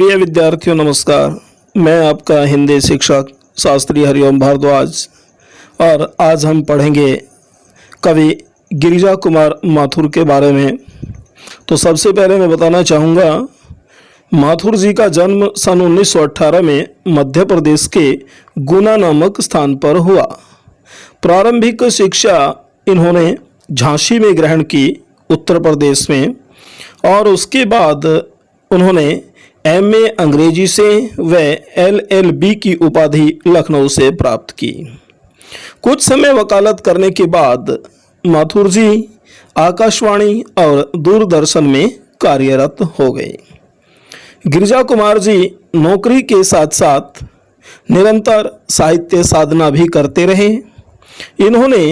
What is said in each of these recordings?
प्रिय विद्यार्थियों नमस्कार। मैं आपका हिंदी शिक्षक शास्त्री हरिओम भारद्वाज और आज हम पढ़ेंगे कवि गिरिजा कुमार माथुर के बारे में। तो सबसे पहले मैं बताना चाहूँगा, माथुर जी का जन्म सन 1918 में मध्य प्रदेश के गुना नामक स्थान पर हुआ। प्रारंभिक शिक्षा इन्होंने झांसी में ग्रहण की, उत्तर प्रदेश में, और उसके बाद उन्होंने एमए अंग्रेजी से व एलएलबी की उपाधि लखनऊ से प्राप्त की। कुछ समय वकालत करने के बाद माथुर जी आकाशवाणी और दूरदर्शन में कार्यरत हो गए। गिरिजा कुमार जी नौकरी के साथ साथ निरंतर साहित्य साधना भी करते रहे। इन्होंने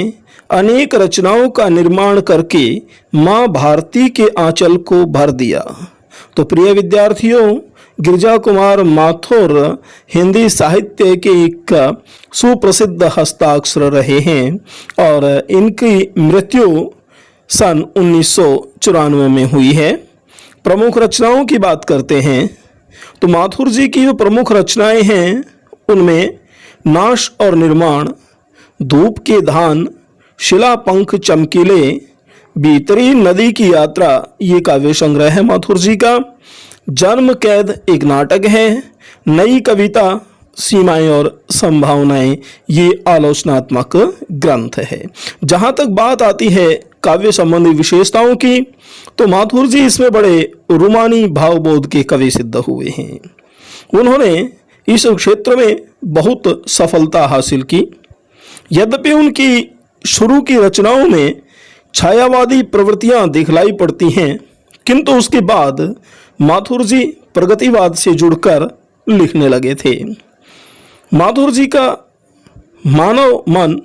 अनेक रचनाओं का निर्माण करके माँ भारती के आंचल को भर दिया। तो प्रिय विद्यार्थियों, गिरिजा कुमार माथुर हिंदी साहित्य के एक सुप्रसिद्ध हस्ताक्षर रहे हैं और इनकी मृत्यु सन 1994 में हुई है। प्रमुख रचनाओं की बात करते हैं तो माथुर जी की जो प्रमुख रचनाएं हैं उनमें नाश और निर्माण, धूप के धान, शिला पंख चमकीले, भीतरी नदी की यात्रा ये काव्य संग्रह है माथुर जी का। जन्म कैद एक नाटक है। नई कविता, सीमाएं और संभावनाएं ये आलोचनात्मक ग्रंथ है। जहां तक बात आती है काव्य संबंधी विशेषताओं की तो माथुर जी इसमें बड़े रूमानी भावबोध के कवि सिद्ध हुए हैं। उन्होंने इस क्षेत्र में बहुत सफलता हासिल की। यद्यपि उनकी शुरू की रचनाओं में छायावादी प्रवृत्तियां दिखलाई पड़ती हैं, किंतु उसके बाद माथुर जी प्रगतिवाद से जुड़कर लिखने लगे थे। माथुर जी का मानव मन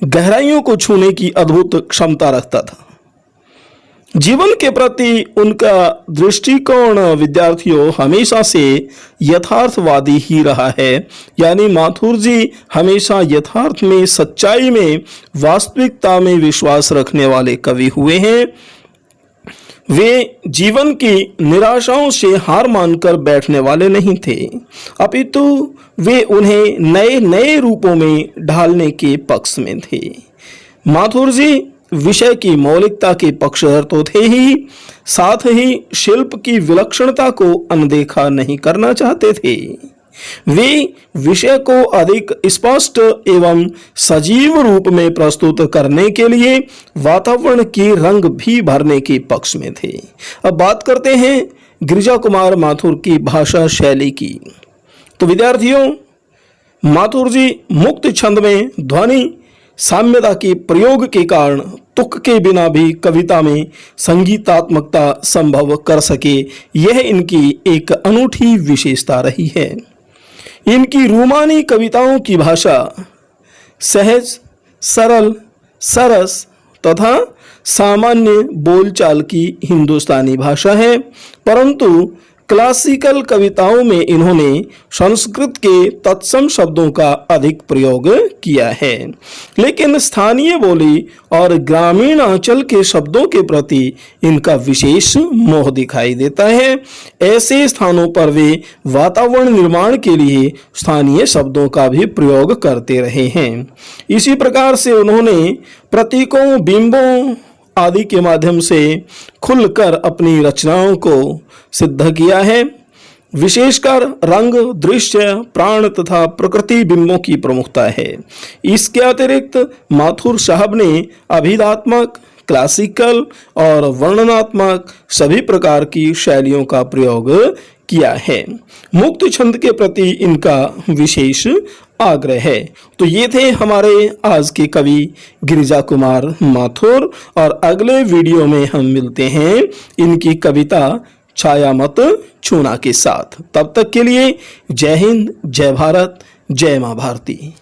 गहराइयों को छूने की अद्भुत क्षमता रखता था। जीवन के प्रति उनका दृष्टिकोण विद्यार्थियों हमेशा से यथार्थवादी ही रहा है। यानी माथुर जी हमेशा यथार्थ में, सच्चाई में, वास्तविकता में विश्वास रखने वाले कवि हुए हैं। वे जीवन की निराशाओं से हार मानकर बैठने वाले नहीं थे, अपितु वे उन्हें नए नए रूपों में ढालने के पक्ष में थे। माथुर जी विषय की मौलिकता के पक्षधर तो थे ही, साथ ही शिल्प की विलक्षणता को अनदेखा नहीं करना चाहते थे। वे विषय को अधिक स्पष्ट एवं सजीव रूप में प्रस्तुत करने के लिए वातावरण के रंग भी भरने के पक्ष में थे। अब बात करते हैं गिरिजा कुमार माथुर की भाषा शैली की। तो विद्यार्थियों, माथुर जी मुक्त छंद में ध्वनि साम्यता के प्रयोग के कारण तुक के बिना भी कविता में संगीतात्मकता संभव कर सके, यह इनकी एक अनूठी विशेषता रही है। इनकी रूमानी कविताओं की भाषा सहज, सरल, सरस तथा सामान्य बोलचाल की हिंदुस्तानी भाषा है, परंतु क्लासिकल कविताओं में इन्होंने संस्कृत के तत्सम शब्दों का अधिक प्रयोग किया है। लेकिन स्थानीय बोली और ग्रामीण आंचल के शब्दों के प्रति इनका विशेष मोह दिखाई देता है। ऐसे स्थानों पर वे वातावरण निर्माण के लिए स्थानीय शब्दों का भी प्रयोग करते रहे हैं। इसी प्रकार से उन्होंने प्रतीकों, बिंबों आदि के माध्यम से खुलकर अपनी रचनाओं को सिद्ध किया है। विशेषकर रंग, दृश्य, प्राण तथा प्रकृति बिंबों की प्रमुखता है। इसके अतिरिक्त माथुर साहब ने अभिधात्मक, क्लासिकल और वर्णनात्मक सभी प्रकार की शैलियों का प्रयोग किया है। मुक्त छंद के प्रति इनका विशेष आग्रह है। तो ये थे हमारे आज के कवि गिरिजा कुमार माथुर, और अगले वीडियो में हम मिलते हैं इनकी कविता छाया मत छूना के साथ। तब तक के लिए जय हिंद, जय भारत, जय माँ भारती।